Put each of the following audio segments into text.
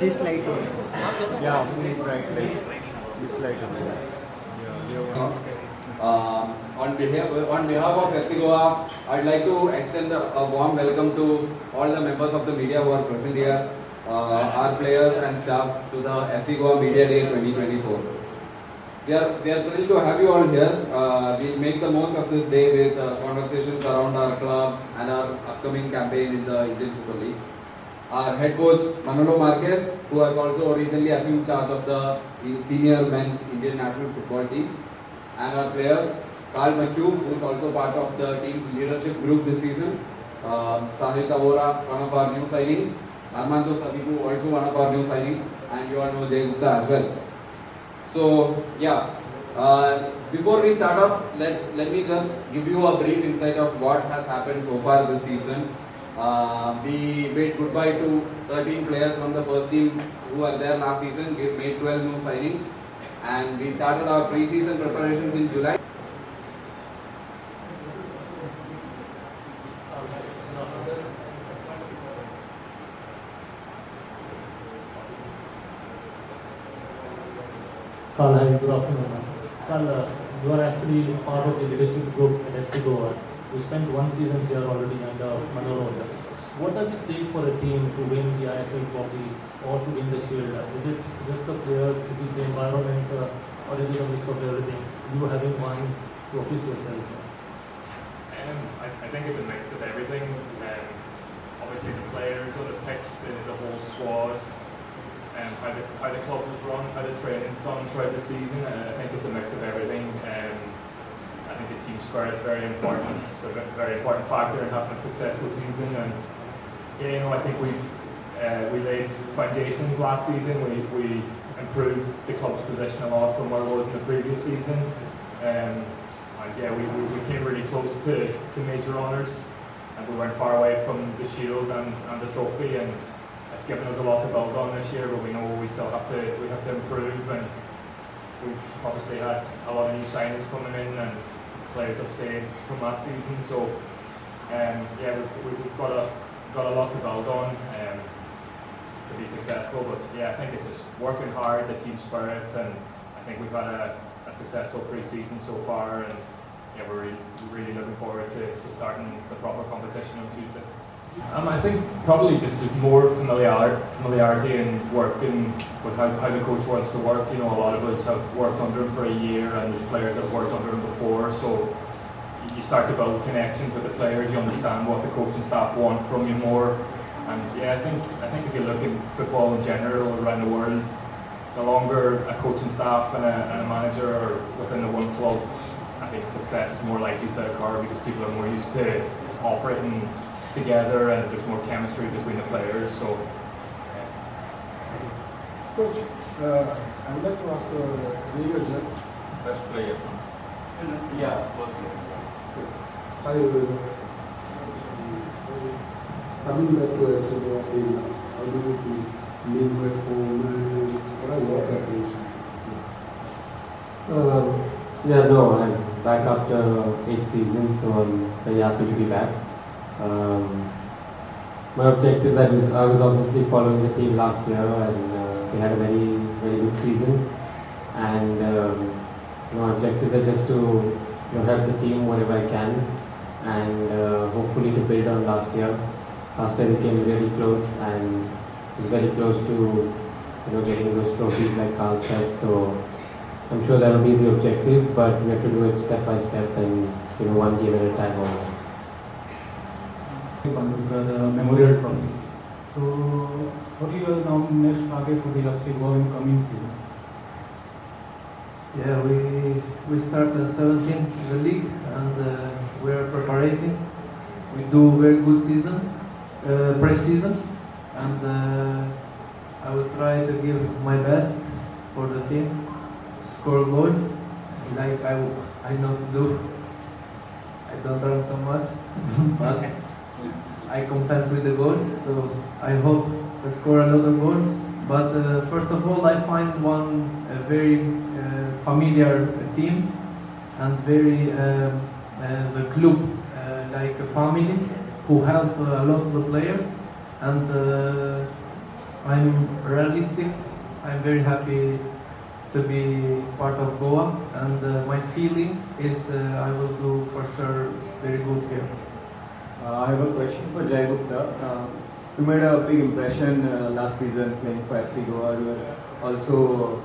this light on. Yeah, right, like this light only. Yeah. On behalf of FC Goa, I'd like to extend a warm welcome to all the members of the media who are present here, our players and staff to the FC Goa Media Day 2024. We are thrilled to have you all here. We'll make the most of this day with conversations around our club and our upcoming campaign in the Indian Super League. Our head coach Manolo Marquez, who has also recently assumed charge of the senior men's Indian national football team, and our players, Carl McHugh, who is also part of the team's leadership group this season, Sahil Tavora, one of our new signings, Armando Sadiku, also one of our new signings, and you all know Jay Gupta as well. So, before we start off, let me just give you a brief insight of what has happened so far this season. We bid goodbye to 13 players from the first team who were there last season. We made 12 new signings, and we started our pre-season preparations in July. Carl, hi, good afternoon. Carl, you are actually part of the leadership group at FC Goa. You spent one season here already under Manolo. What does it take for a team to win the ISL trophy or to win the Shield? Is it just the players, is it the environment, or is it a mix of everything? You having won trophies yourself? I think it's a mix of everything. Obviously the players on the pitch, the whole squad, how the club is run, how the training's done throughout the season. I think it's a mix of everything. I think the team spirit is very important. It's a very important factor in having a successful season. And I think we laid foundations last season. We improved the club's position a lot from where it was in the previous season. We came really close to major honours, and we weren't far away from the Shield and the trophy. And it's given us a lot to build on this year, but we know we still have to improve. And we've obviously had a lot of new signings coming in, and players have stayed from last season. So we've got a lot to build on to be successful. But I think it's just working hard, the team spirit, and I think we've had a successful pre-season so far, and we're really looking forward to starting the proper competition on Tuesday. I think probably just there's more familiarity in working with how the coach wants to work. A lot of us have worked under him for a year, and there's players that have worked under him before, so you start to build connections with the players. You understand what the coaching staff want from you more. And I think if you look at football in general around the world, the longer a coaching staff and a manager are within the one club, I think success is more likely to occur because people are more used to operating together, and there's more chemistry between the players. So, Coach, I would like to ask a First player. Yeah, first player. Coming back to FC Goa team now, how do you feel being back home, and what are your preparations? I'm back after 8 seasons, so I'm very happy to be back. My objectives, I was obviously following the team last year, and they had a very, very good season. And my objectives are just to help the team wherever I can, and hopefully to build on last year. Last year they came really close, and was very close to getting those trophies like Carl said. So I'm sure that will be the objective, but we have to do it step by step and one game at a time almost. The Memorial Trophy. So, what is your now next target for the FC Goa in coming season? We start 17 in the league, and we are preparing. We do very good season, pre-season, and I will try to give my best for the team to score goals, like I know to do. I don't run so much, but I compensate with the goals, so I hope to score a lot of goals. But first of all, I find a very familiar team, and very the club like a family who help a lot of the players, and I'm realistic. I'm very happy to be part of Goa, and my feeling is I will do for sure very good here. I have a question for Jai Gupta. You made a big impression last season playing for FC Goa. You were also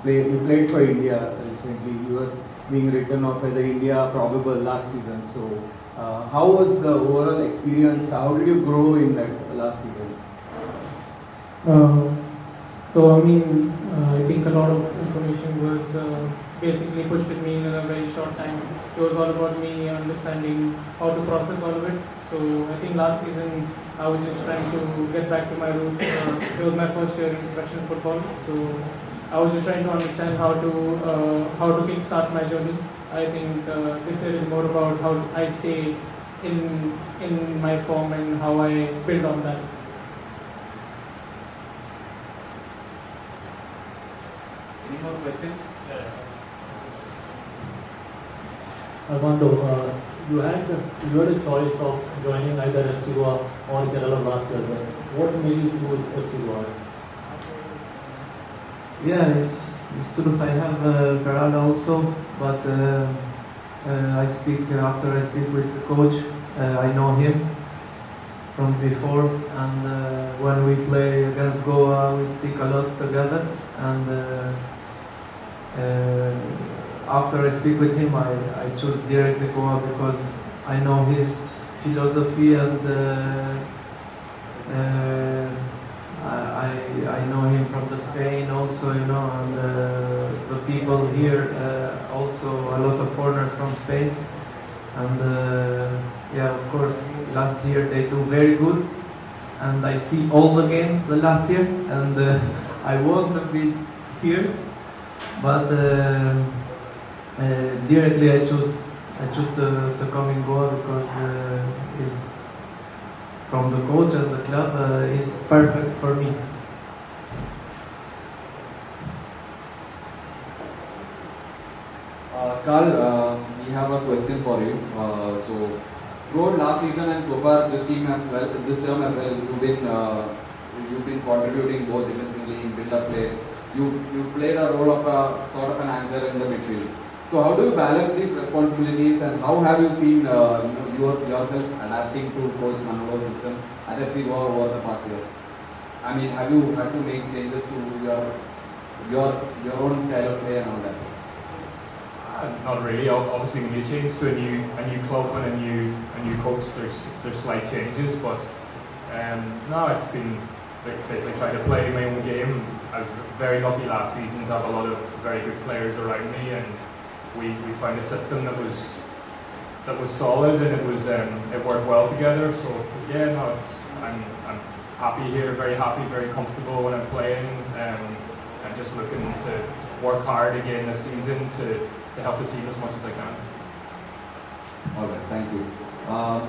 you played for India recently. You were being written off as a India probable last season. So, how was the overall experience? How did you grow in that last season? I think a lot of information was basically pushed at me in a very short time. It was all about me understanding how to process all of it. So I think last season I was just trying to get back to my roots. It was my first year in professional football, so I was just trying to understand how to kickstart my journey. I think this year is more about how I stay in my form and how I build on that. Any more questions? Armando, you had a choice of joining either FC Goa or Kerala last year. What made you choose FC Goa? Yeah, it's true. I have Kerala also, but after I speak with the coach. I know him from before, and when we play against Goa, we speak a lot together. And after I speak with him, I choose directly Goa because I know his philosophy, and I know him from the Spain also, and the people here, also a lot of foreigners from Spain. And yeah, of course, last year they do very good, and I see all the games the last year, and I want to be here, but directly I choose to come in Goa because it's from the coach and the club is perfect for me. Carl, we have a question for you. So, throughout last season and so far this term as well, you've been contributing both defensively in build-up play. You played a role of a sort of an anchor in the midfield. So, how do you balance these responsibilities, and how have you seen yourself adapting to Coach Manolo's system at FC Goa over the past year? I mean, have you had to make changes to your own style of play and all that? Not really. Obviously, when you change to a new club and a new coach, there's slight changes. But no, it's been basically trying to play my own game. I was very lucky last season to have a lot of very good players around me, and we found a system that was solid, and it worked well together. So yeah, no, I'm happy here, very happy, very comfortable when I'm playing, and just looking to work hard again this season to help the team as much as I can. Alright, thank you.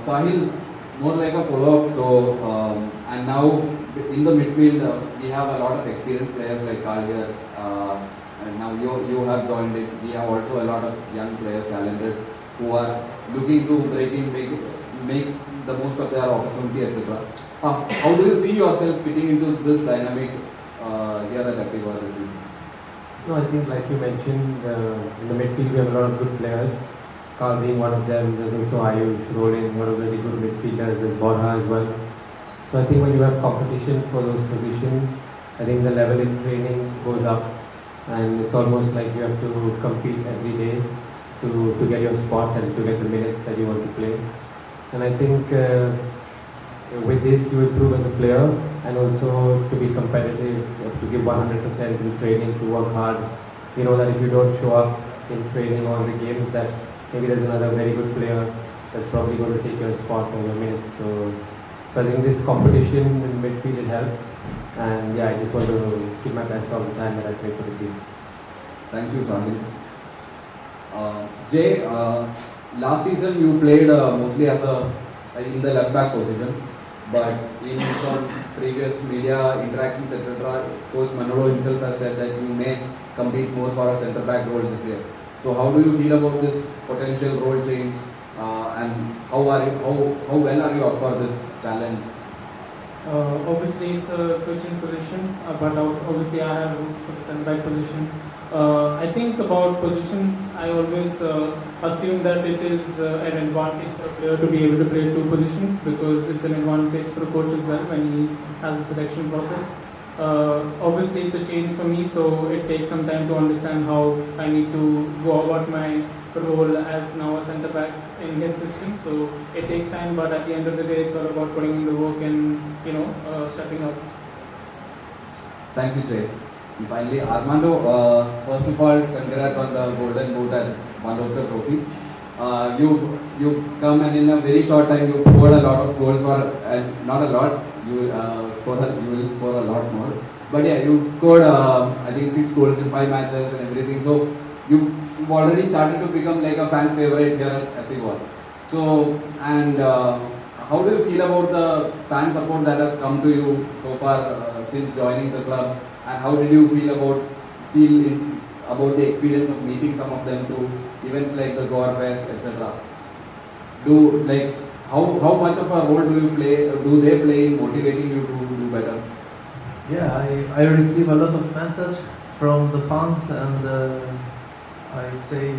Sahil, more like a follow-up. So, and now in the midfield, we have a lot of experienced players like Carl here, and now you have joined it. We have also a lot of young players, talented, who are looking to break in, make the most of their opportunity, etc. How do you see yourself fitting into this dynamic here at FC Goa this season? No, I think like you mentioned, in the midfield we have a lot of good players. Carl being one of them, there's also Ayush rolling, one of the very good midfielders, there's Borja as well. So I think when you have competition for those positions, I think the level in training goes up, and it's almost like you have to compete every day to get your spot and to get the minutes that you want to play. And I think with this you improve as a player, and also to be competitive, to give 100% in training, to work hard. You know that if you don't show up in training or the games, that maybe there's another very good player that's probably going to take your spot or your minutes. So I think this competition in midfield, it helps. And yeah, I just want to give my best all the time that I play for the team. Thank you, Sahil. Jay, last season you played mostly in the left back position, but in some previous media interactions, etc., Coach Manolo himself has said that you may compete more for a centre back role this year. So how do you feel about this potential role change, and how well are you up for this challenge? Obviously, it's a switching position, but obviously I have looked for the centre back position. I think about positions, I always assume that it is an advantage for a player to be able to play two positions because it's an advantage for a coach as well when he has a selection process. Obviously, it's a change for me, so it takes some time to understand how I need to go about my role as now a centre back in his system. So it takes time, but at the end of the day, it's all about putting in the work and stepping up. Thank you, Jay. And finally, Armando, first of all, congrats on the Golden Boot and Mandopka Trophy. You've come and in a very short time you've scored a lot of goals for, and not a lot, you will score a lot more. But yeah, you've scored I think 6 goals in 5 matches and everything. So you've already started to become like a fan favorite here at FC Goa. So, and how do you feel about the fan support that has come to you so far since joining the club? And how did you feel about the experience of meeting some of them through events like the Goa Fest, etc.? How much of a role do they play in motivating you to do better? Yeah, I receive a lot of message from the fans, and I say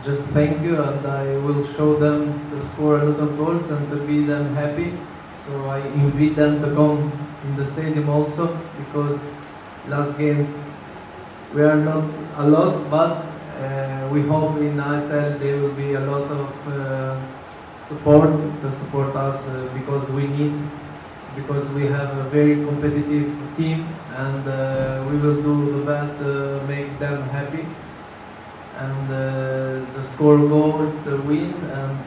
just thank you, and I will show them to score a lot of goals and to be them happy. So I invite them to come in the stadium also, because last games we are not a lot, but we hope in ISL there will be a lot of support to support us because we have a very competitive team, and we will do the best to make them happy and to score goals, to win, and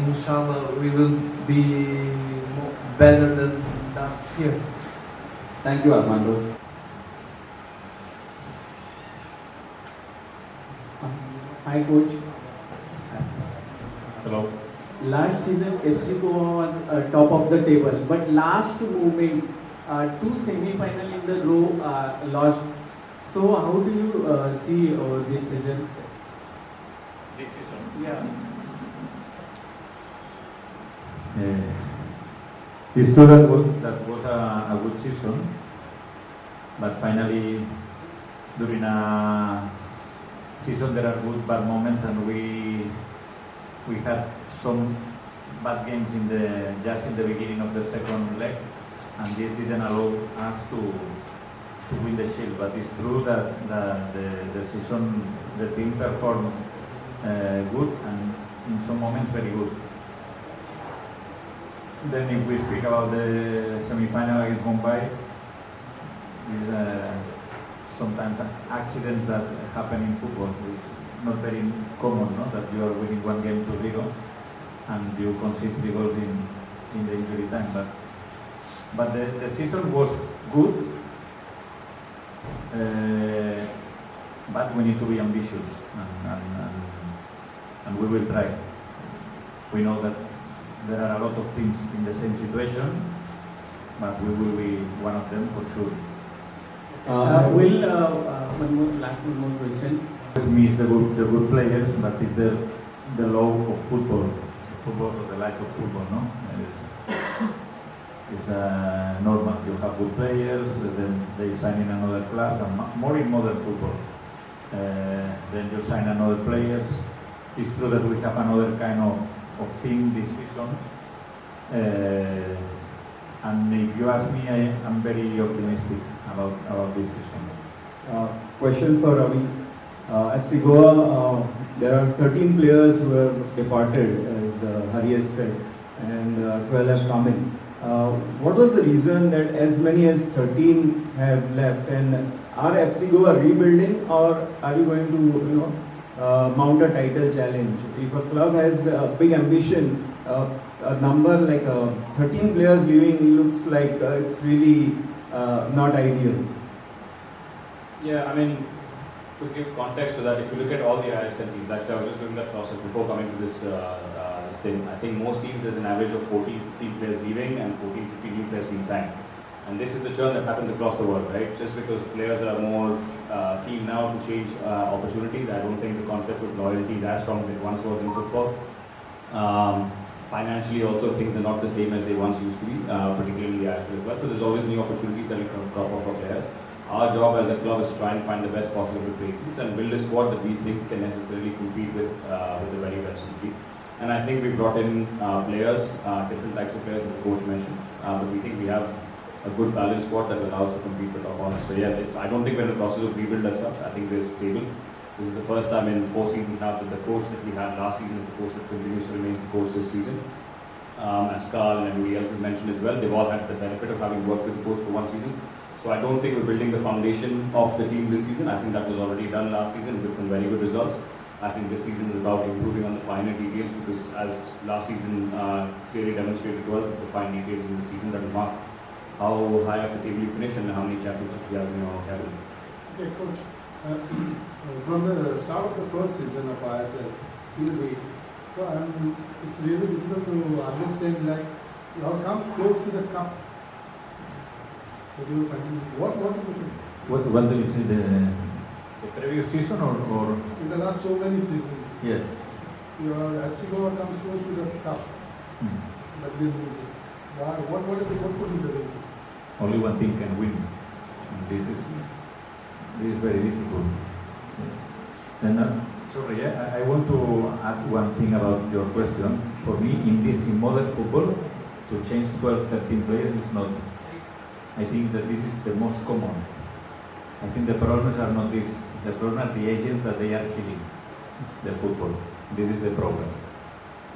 inshallah we will be better than last year. Thank you, Armando. Hi, coach. Hello. Last season, FC Goa was top of the table, but last moment, 2 semi-final in the row lost. So, how do you see this season? This season? Yeah. It's true that was a good season, but finally, during a season there are good bad moments, and we had some bad games just in the beginning of the second leg, and this didn't allow us to win the shield. But it's true that the season the team performed good, and in some moments very good. Then if we speak about the semi-final against Mumbai, these sometimes accidents that happen in football. It's not very common, no? That you are winning one game 2-0 and you concede 3 goals in the injury time. But the season was good, but we need to be ambitious, and we will try. We know that there are a lot of teams in the same situation, but we will be one of them for sure. One more question. Always miss the good players, but it's the law of football, the life of football, no? It's normal. You have good players, then they sign in another class, and more in modern football. Then you sign another players. It's true that we have another kind of team this season, and if you ask me, I'm very optimistic about this season. Question for Ravi. FC Goa, there are 13 players who have departed, as Hari has said, and 12 have come in. What was the reason that as many as 13 have left, and are FC Goa rebuilding, or are you going to mount a title challenge? If a club has a big ambition, a number like 13 players leaving looks like it's really not ideal. Yeah, I mean, to give context to that, if you look at all the ISL teams, actually I was just doing that process before coming to this thing. I think most teams there's an average of 14, 15 players leaving and 14, 15 new players being signed. And this is the churn that happens across the world, right? Just because players are more keen now to change opportunities, I don't think the concept of loyalty is as strong as it once was in football. financially also things are not the same as they once used to be, particularly in the ISL as well. So there's always new opportunities that will crop up for players. Our job as a club is to try and find the best possible replacements and build a squad that we think can necessarily compete with the very best in the league. And I think we brought in players, different types of players that the coach mentioned, but we think we have a good balanced squad that allows us to compete for top honors. So yeah, I don't think we're in the process of rebuild as such. I think we're stable. This is the first time in 4 seasons now that the coach that we had last season is the coach that continues to remain the coach this season. As Carl and everybody else has mentioned as well, they've all had the benefit of having worked with the coach for 1 season. So I don't think we're building the foundation of the team this season. I think that was already done last season with some very good results. I think this season is about improving on the finer details because as last season clearly demonstrated to us, it's the fine details in the season that will mark how high up the table you finish and how many championships you have in your cabinet. Okay, coach. From the start of the first season of ISL till date, it's really difficult to understand. Like you have come close to the cup. What do you think? What do you say, the previous season or? In the last so many seasons. Yes. Your FC Goa comes close to the cup, but they lose it. What could be the reason? Only one team can win. And this is very difficult. Yes. Then, sorry, I want to add one thing about your question. For me, in modern football, to change 12, 13 players is not. I think that this is the most common. I think the problems are not this. The problem are the agents that they are killing the football. This is the problem.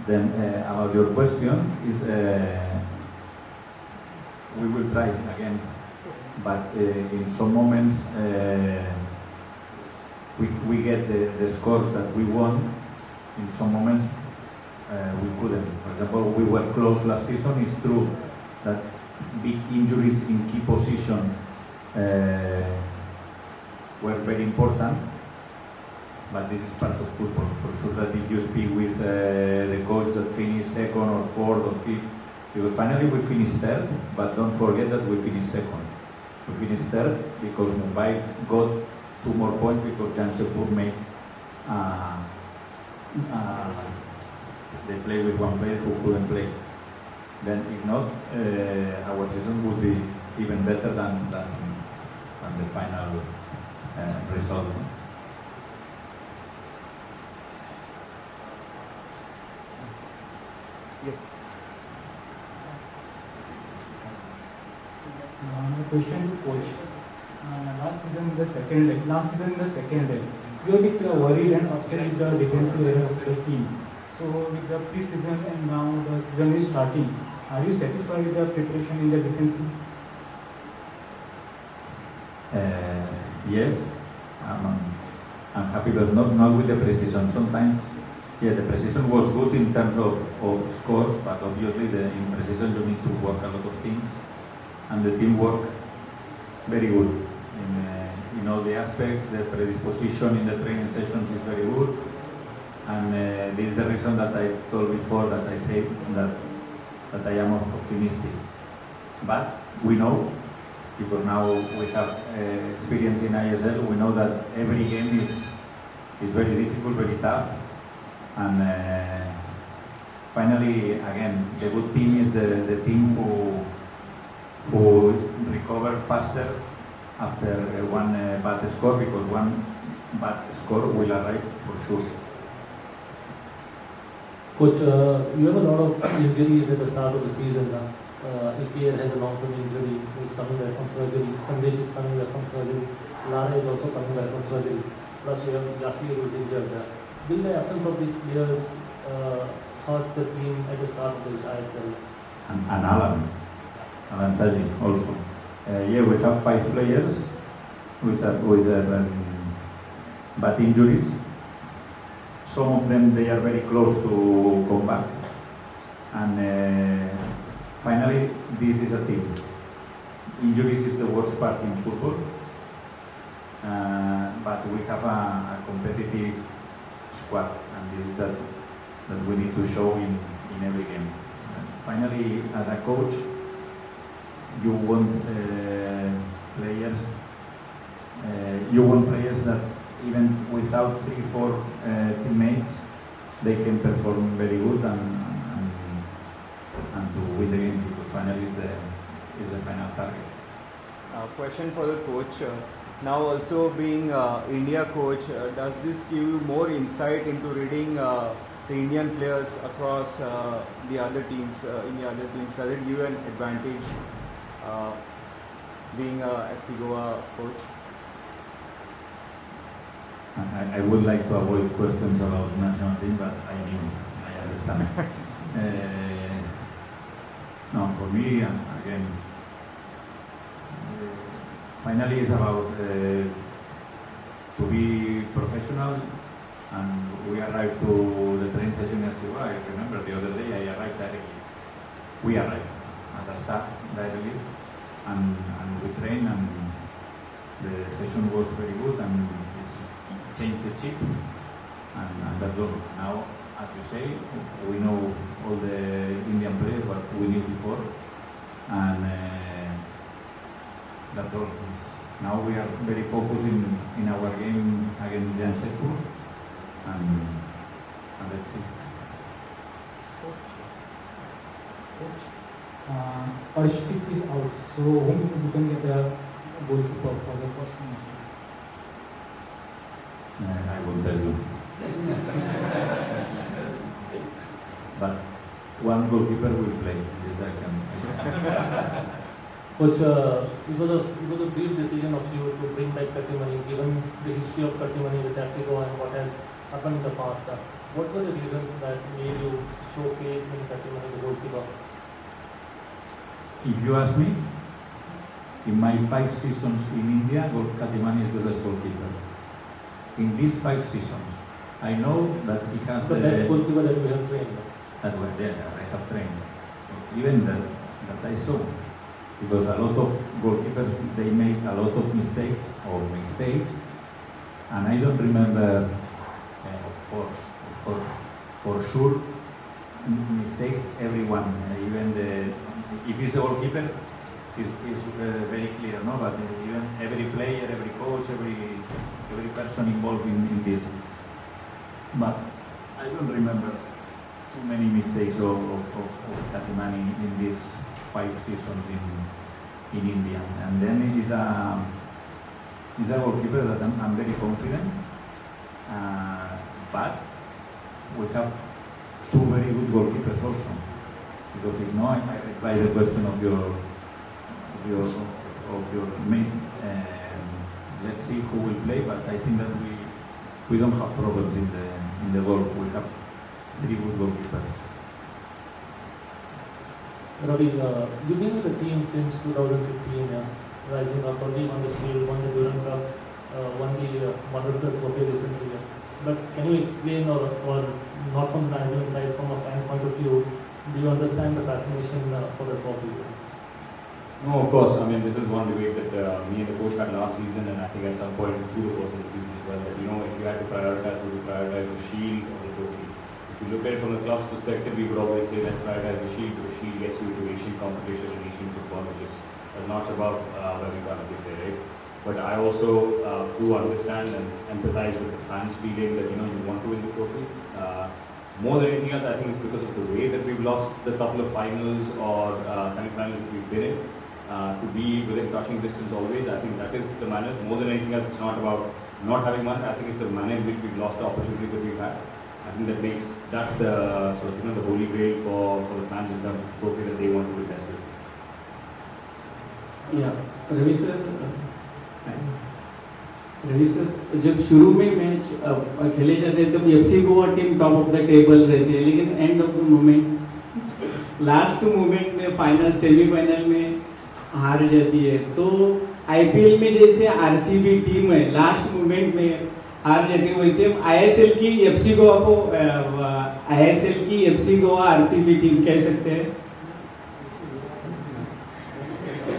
Then about your question is, we will try again, but in some moments we get the scores that we want. In some moments we couldn't. For example, we were close last season. It's true that big injuries in key position were very important, but this is part of football. For sure that if you speak with the coach that finished 2nd or 4th or 5th, because finally we finished 3rd, but don't forget that we finished 2nd. We finished 3rd because Mumbai got 2 more points because Jamshedpur made they played with one player who couldn't play. Then if not, our season would be even better than the final result. Question to coach. Last season in the second leg, you are a bit worried and upset with the defensive area of the team. So with the pre-season and now the season is starting, are you satisfied with the preparation in the defensive? Yes, I'm happy, but not with the precision. Sometimes, yeah, the precision was good in terms of scores, but obviously in precision you need to work a lot of things, and the team worked very good in all the aspects. The predisposition in the training sessions is very good, and this is the reason that I told before that I said that I am optimistic. But we know, because now we have experience in ISL, we know that every game is very difficult, very tough, and finally, again, the good team is the team who recover faster after one bad score, because one bad score will arrive for sure. Coach, you have a lot of injuries at the start of the season. EPL has a long-term injury. He's coming back from surgery. Sandesh is coming back from surgery. Lara is also coming back from surgery. Plus, you have Yasir who's injured. Will the absence of these players hurt the team at the start of the ISL? And Alan Saji also. Yeah, we have 5 players with bad injuries. Some of them, they are very close to come back. And finally, this is a team. Injuries is the worst part in football. But we have a competitive squad, and this is that we need to show in every game. Finally, as a coach, you want players. You want players that even without 3-4 teammates, they can perform very good, and to win the game, because finally is the final target. Question for the coach. Now also being India coach, does this give you more insight into reading the Indian players across the other teams, in the other teams? Does it give you an advantage being a FC Goa coach? I would like to avoid questions about national team, but I understand. No, for me, again, finally it's about to be professional, and we arrived to the training session in Cuba. I remember the other day I arrived directly. We arrived as a staff directly, and we trained, and the session was very good, and it's changed the chip, and that's all. Now, as you say, we know all the Indian players what we knew before, and that's all. Now we are very focused in our game against Jamshedpur, and let's see. Coach, Arshdeep is out, so whom you can get a goalkeeper for the first matches? I will tell you. But one goalkeeper will play. This I can. Coach, it was a brave decision of you to bring back Katimani, given the history of Katimani with FC Goa and what has happened in the past. What were the reasons that made you show faith in Katimani, the goalkeeper? If you ask me, in my 5 seasons in India, Katimani is the best goalkeeper. In these 5 seasons, I know that he has the best goalkeeper that you have trained. That way, yeah, I have trained. Even that I saw. Because a lot of goalkeepers, they make a lot of mistakes, and I don't remember, of course, for sure, mistakes everyone, even if he's a goalkeeper, is very clear, no? But even every player, every coach, every person involved in this. But I don't remember too many mistakes of Katimani in these 5 seasons in India. And then he's a goalkeeper that I'm very confident. But we have 2 very good goalkeepers also. Because if no, I reply the question of your main. Let's see who will play. But I think that we don't have problems in the goal. We have 3 good goalkeepers. Ravi, you've been with the team since 2015, rising up, only won the Shield, won the Durand Cup, won the Wonderful Trophy recently. But can you explain, or not from the management side, from a fan point of view, do you understand the fascination for the trophy? No, of course. I mean, this is one debate that me and the coach had last season, and I think at some point through the course of the season as well, that if you had to prioritize, would you prioritize the Shield or the trophy? If you look at it from the club's perspective, we would always say let's prioritize the Shield, because Shield gets you to Asian competition and Asian football, which is a notch above where we currently play, right? But I also do understand and empathize with the fans' feeling that you want to win the trophy. More than anything else, I think it's because of the way that we've lost the couple of finals or semi-finals that we've been in. To be within touching distance always, I think that is the manner. More than anything else, it's not about not having won. I think it's the manner in which we've lost the opportunities that we've had. I think that makes that the sort of the holy grail for the fans in terms of the trophy that they want to witness with. Ravi sir जब शुरू में match खेले जाते हैं तब FC Goa team top of the table रहती है, लेकिन end of the moment last moment में फाइनल सेमीफाइनल में हार जाती है. तो आईपीएल में जैसे आरसीबी टीम है लास्ट मोमेंट में हार जाती है, वैसे आईएसएल की एफसी गोवा को आईएसएल की एफसी गोवा आरसीबी टीम कह सकते हैं.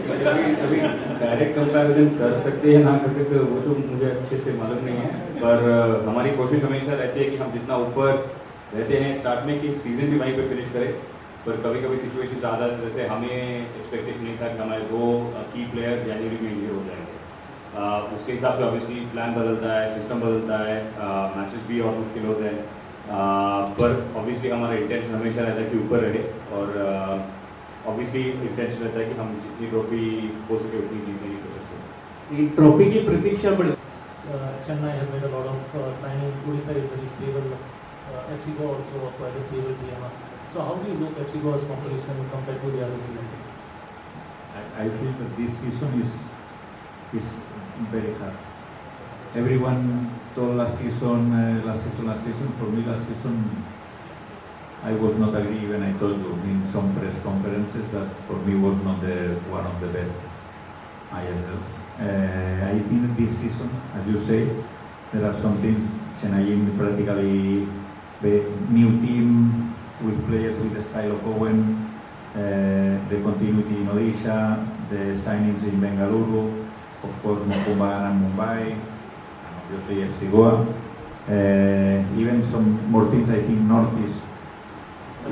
अभी डायरेक्ट कंपैरिजन कर सकते हैं ना कर सकते हैं वो तो मुझे अच्छे से मालूम नहीं है, पर हमारी कोशिश हमेशा रहती है कि हम जितना ऊपर रहते हैं स्टार्ट में कि सीजन भी वहीं पे फिनिश करें. पर कभी कभी सिचुएशन ज़्यादा जैसे हमें एक्सपेक्टेशन नहीं था कि हमारे 2 की प्लेयर जनवरी में इंजर हो जाएंगे. उसके हिसाब से ऑब्वियसली प्लान बदलता है, सिस्टम बदलता है, मैचेस भी और मुश्किल होते हैं. पर ऑब्वियसली हमारा इंटेंशन हमेशा रहता है कि ऊपर रहे. और ऑब्वियसली इंटेंशन रहता है कि हम जितनी ट्रॉफी हो सके उतनी जीतने की कोशिश करें। ये ट्रॉफी की प्रतीक्षा बड़ी Chennai have made a lot of signings. Odisha is very stable. FC Goa also quite a stable team. So how do you look FC Goa's competition compared to the other teams? I feel that this season is very hard. Everyone told last season. For me, last season, I was not agree when I told you in some press conferences that for me was not one of the best ISLs. I think this season, as you say, there are some teams. Chennai practically the new team with players with the style of Owen, the continuity in Odisha, the signings in Bengaluru, of course Mokumban and Mumbai, and obviously FC Goa. Even some more teams, I think Northeast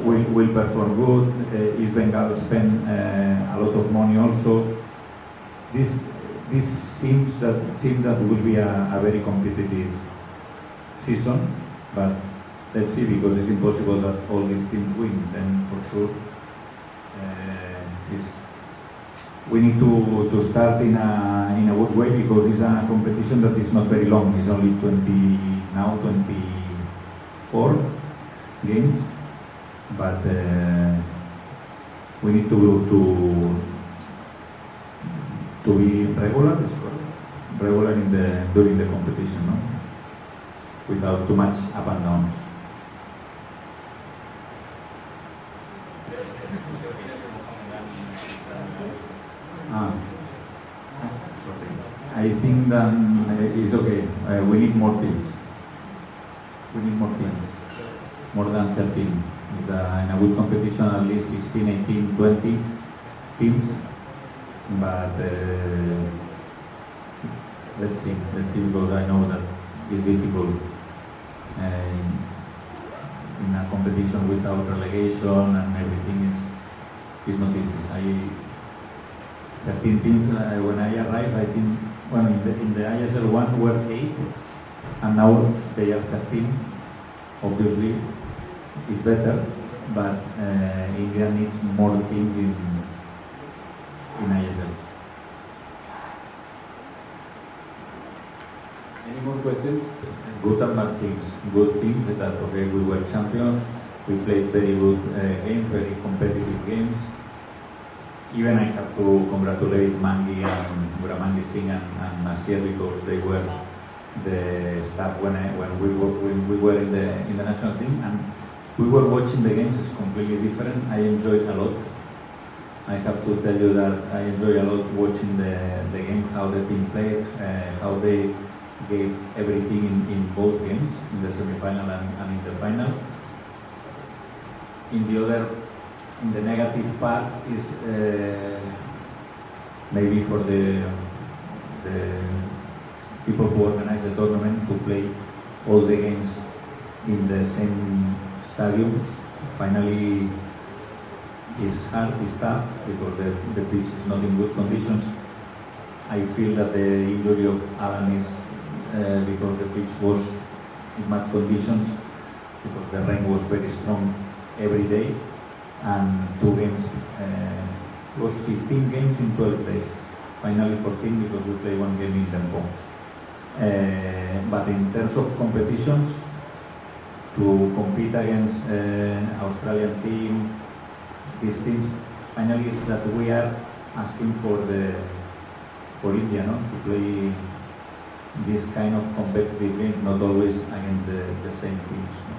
will perform good. East Bengal spend a lot of money also. This seems that will be a very competitive season, but let's see, because it's impossible that all these teams win. Then for sure, we need to start in a good way, because it's a competition that is not very long. It's only 24 games, but we need to be regular during the competition, no? Without too much up and downs. Sorry. I think that it's okay. We need more teams. More than 13. It's in a good competition, at least 16, 18, 20 teams. But let's see, because I know that it's difficult in a competition without relegation and everything is not easy. 13 teams, when I arrived, I think, well, in the ISL 1 were 8, and now they are 13. Obviously, it's better, but India needs more teams in ISL. Any more questions? Good and bad things. Good things that, okay, we were champions, we played very good games, very competitive games. Even I have to congratulate Mangi and Guramangi Singh and Nasir, because they were the staff when we were in the national team, and we were watching the games. It's completely different. I enjoyed a lot. I have to tell you that I enjoy a lot watching the game, how the team played, how they gave everything in both games, in the semi-final and in the final. In the negative part is maybe for the people who organize the tournament to play all the games in the same stadium. Finally, it's hard, it's tough, because the pitch is not in good conditions. I feel that the injury of Alan is because the pitch was in bad conditions, because the rain was very strong every day, and 2 games, was 15 games in 12 days. Finally 14, because we play 1 game in Tempo. But in terms of competitions, to compete against Australian team, these teams, finally is that we are asking for India, no, to play this kind of competitive game, not always against the same teams. No?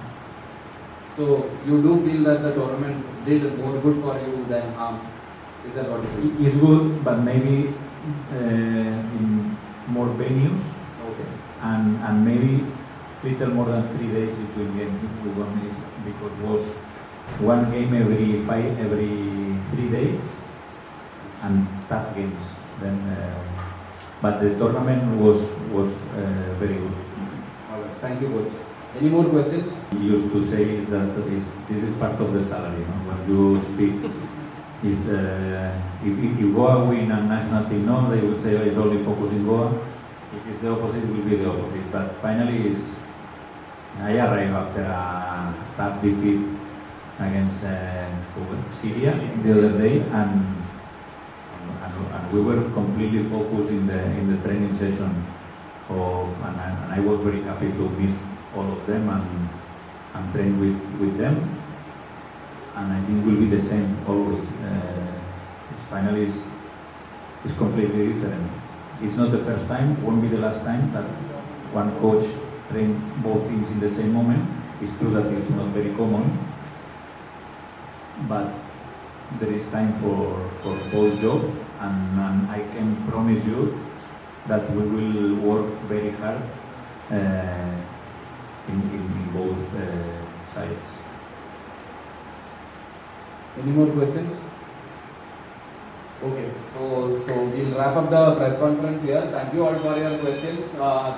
So you do feel that the tournament did more good for you than harm? Is that what you feel? It's good, but maybe in more venues. Okay. And maybe little more than 3 days between games with 1 minute, because it was 1 game every 3 days, and tough games. Then, but the tournament was very good. All right. Thank you, coach. Any more questions? We used to say is that this is part of the salary. No? When you speak, is if Goa win a national team, no, they would say it's only focus in Goa. If it's the opposite, it will be the opposite. But finally, I arrived after a tough defeat against Syria the other day, and we were completely focused in the training session and I was very happy to meet all of them and train with them, and I think it will be the same always. Finally is completely different. It's not the first time, won't be the last time that one coach train both teams in the same moment. It's true that it's not very common, but there is time for both jobs, and I can promise you that we will work very hard in both sides. Any more questions? Okay, so we'll wrap up the press conference here. Thank you all for your questions.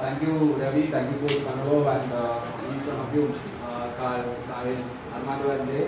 Thank you Ravi, thank you Coach Manoj, and each one of you, Carl, Sahil, Armando and Jay.